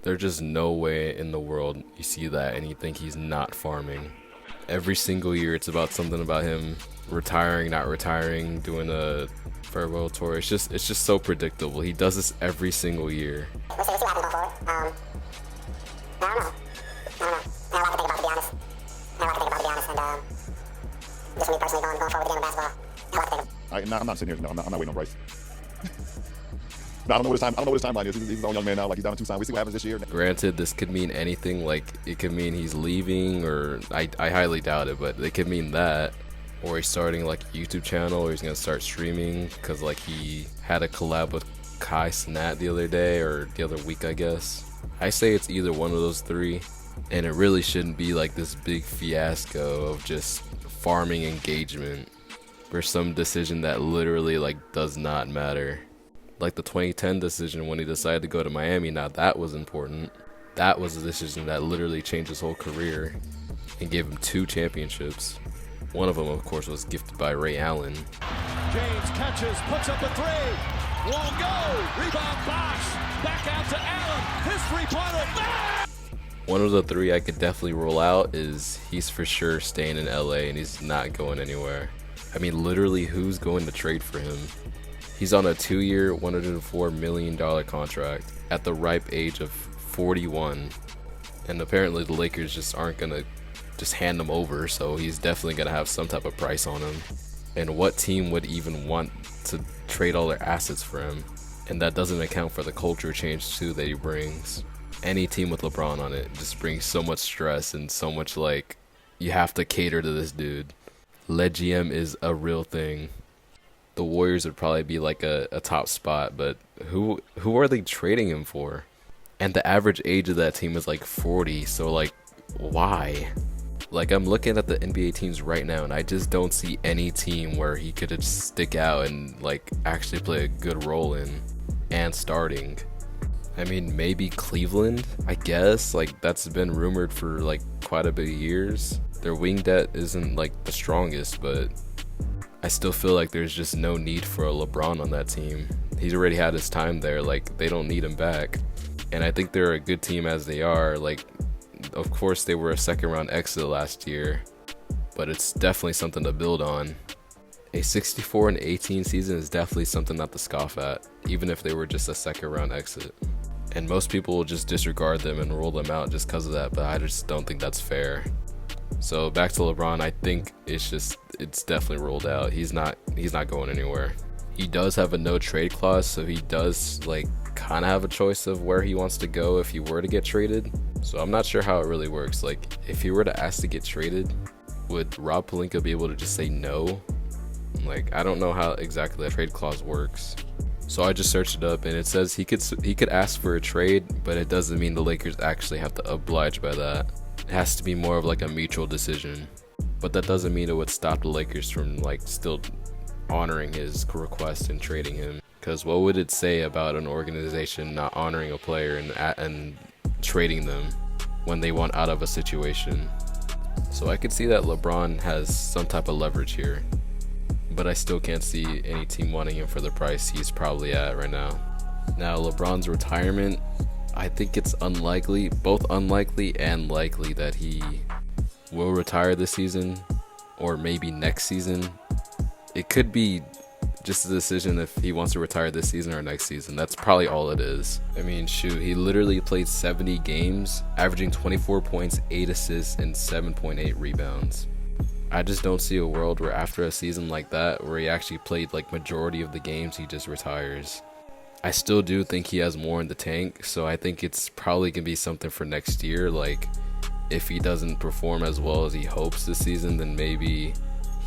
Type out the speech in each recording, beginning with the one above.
There's just no way in the world you see that and you think he's not farming. Every single year it's about something about him retiring, not retiring, doing a farewell tour. It's just so predictable. He does this every single year. We'll see what happens going forward. I don't know. I have a lot to think about, to be honest. And just me personally going forward with the game of basketball. I have a lot to think about. I'm not sitting here. No, I'm not waiting on Bryce. No, I don't know what his timeline is. He's his own young man now. Like, he's down in Tucson. We see what happens this year. Granted, this could mean anything. Like, it could mean he's leaving, or I highly doubt it, but it could mean that. Or he's starting like a YouTube channel, or he's gonna start streaming because like he had a collab with Kai Cenat the other day, or the other week, I guess. I say it's either one of those three, and it really shouldn't be like this big fiasco of just farming engagement for some decision that literally like does not matter. Like the 2010 decision when he decided to go to Miami. Now that was important. That was a decision that literally changed his whole career and gave him 2 championships. One of them, of course, was gifted by Ray Allen. James catches, puts up a 3. Won't go. Rebound Bosh. Back out to Allen. His three-pointer. One of the 3 I could definitely roll out is he's for sure staying in LA and he's not going anywhere. I mean, literally, who's going to trade for him? He's on a 2-year, $104 million contract at the ripe age of 41. And apparently the Lakers just aren't going to just hand him over, so he's definitely going to have some type of price on him. And what team would even want to trade all their assets for him? And that doesn't account for the culture change too that he brings. Any team with LeBron on it just brings so much stress and so much like, you have to cater to this dude. Lead GM is a real thing. The Warriors would probably be like a top spot, but who are they trading him for? And the average age of that team is like 40, so like, why? Like, I'm looking at the NBA teams right now, and I just don't see any team where he could just stick out and like actually play a good role in and starting. I mean, maybe Cleveland, I guess. Like, that's been rumored for like quite a bit of years. Their wing depth isn't like the strongest, but I still feel like there's just no need for a LeBron on that team. He's already had his time there. Like, they don't need him back. And I think they're a good team as they are. Like, of course they were a second round exit last year, but it's definitely something to build on. A 64-18 season is definitely something not to scoff at, even if they were just a second round exit. And most people will just disregard them and roll them out just because of that, but I just don't think that's fair. So back to LeBron, I think it's definitely rolled out. He's not going anywhere. He does have a no trade clause, so he does like kind of have a choice of where he wants to go if he were to get traded. So I'm not sure how it really works. Like, if he were to ask to get traded, would Rob Pelinka be able to just say no? Like, I don't know how exactly that trade clause works. So I just searched it up, and it says he could ask for a trade, but it doesn't mean the Lakers actually have to oblige by that. It has to be more of like a mutual decision. But that doesn't mean it would stop the Lakers from like still honoring his request and trading him. Because what would it say about an organization not honoring a player and trading them when they want out of a situation? So I could see that LeBron has some type of leverage here, but I still can't see any team wanting him for the price he's probably at right now. Now, LeBron's retirement, I think it's unlikely, both unlikely and likely, that he will retire this season or maybe next season. It could be just a decision if he wants to retire this season or next season. That's probably all it is. I mean, shoot, he literally played 70 games, averaging 24 points, 8 assists, and 7.8 rebounds. I just don't see a world where after a season like that, where he actually played like majority of the games, he just retires. I still do think he has more in the tank, so I think it's probably gonna be something for next year. Like, if he doesn't perform as well as he hopes this season, then maybe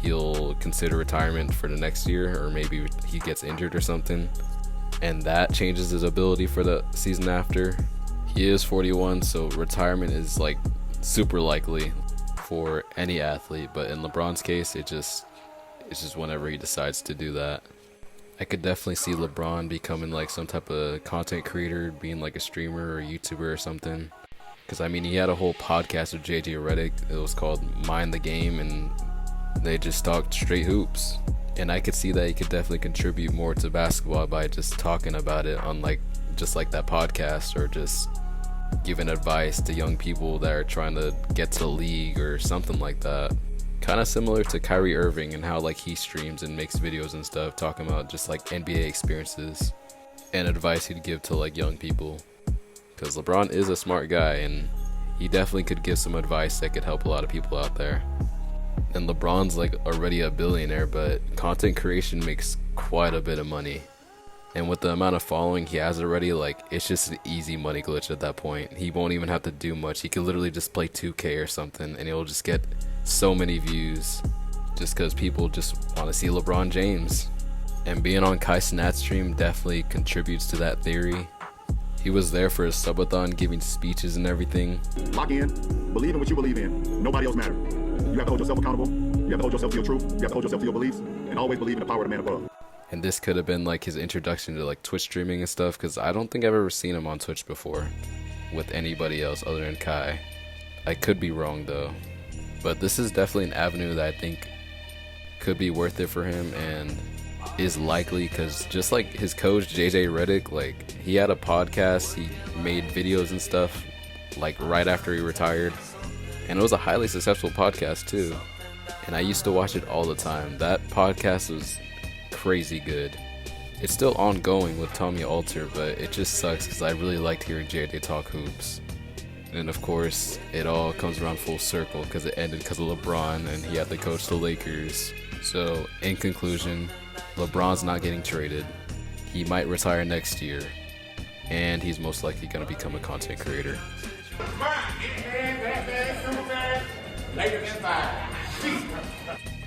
he'll consider retirement for the next year, or maybe he gets injured or something, and that changes his ability for the season after. He is 41, so retirement is like super likely for any athlete, but in LeBron's case, it's just whenever he decides to do that. I could definitely see LeBron becoming like some type of content creator, being like a streamer or YouTuber or something. Because I mean, he had a whole podcast with JJ Redick. It was called Mind the Game, and they just talked straight hoops. And I could see that he could definitely contribute more to basketball by just talking about it on like just like that podcast, or just giving advice to young people that are trying to get to the league or something like that. Kind of similar to Kyrie Irving and how like he streams and makes videos and stuff talking about just like NBA experiences and advice he'd give to like young people. Because LeBron is a smart guy and he definitely could give some advice that could help a lot of people out there. And LeBron's like already a billionaire, but content creation makes quite a bit of money. And with the amount of following he has already, like, it's just an easy money glitch at that point. He won't even have to do much. He could literally just play 2K or something and he'll just get so many views just because people just want to see LeBron James. And being on Kai Cenat's stream definitely contributes to that theory. He was there for his subathon giving speeches and everything. Lock in, believe in what you believe in. Nobody else matters. You have to hold yourself accountable. You have to hold yourself to your truth. You have to hold yourself to your beliefs. And always believe in the power of the man above. And this could have been like his introduction to like Twitch streaming and stuff, because I don't think I've ever seen him on Twitch before with anybody else other than Kai. I could be wrong though. But this is definitely an avenue that I think could be worth it for him and is likely, because just like his coach JJ Redick, like he had a podcast, he made videos and stuff like right after he retired, and it was a highly successful podcast too, and I used to watch it all the time. That podcast was crazy good. It's still ongoing with Tommy Alter, but it just sucks because I really liked hearing JJ talk hoops. And of course it all comes around full circle because it ended because of LeBron and he had to coach the Lakers. So in conclusion, LeBron's not getting traded. He might retire next year, and he's most likely going to become a content creator. Later than 5.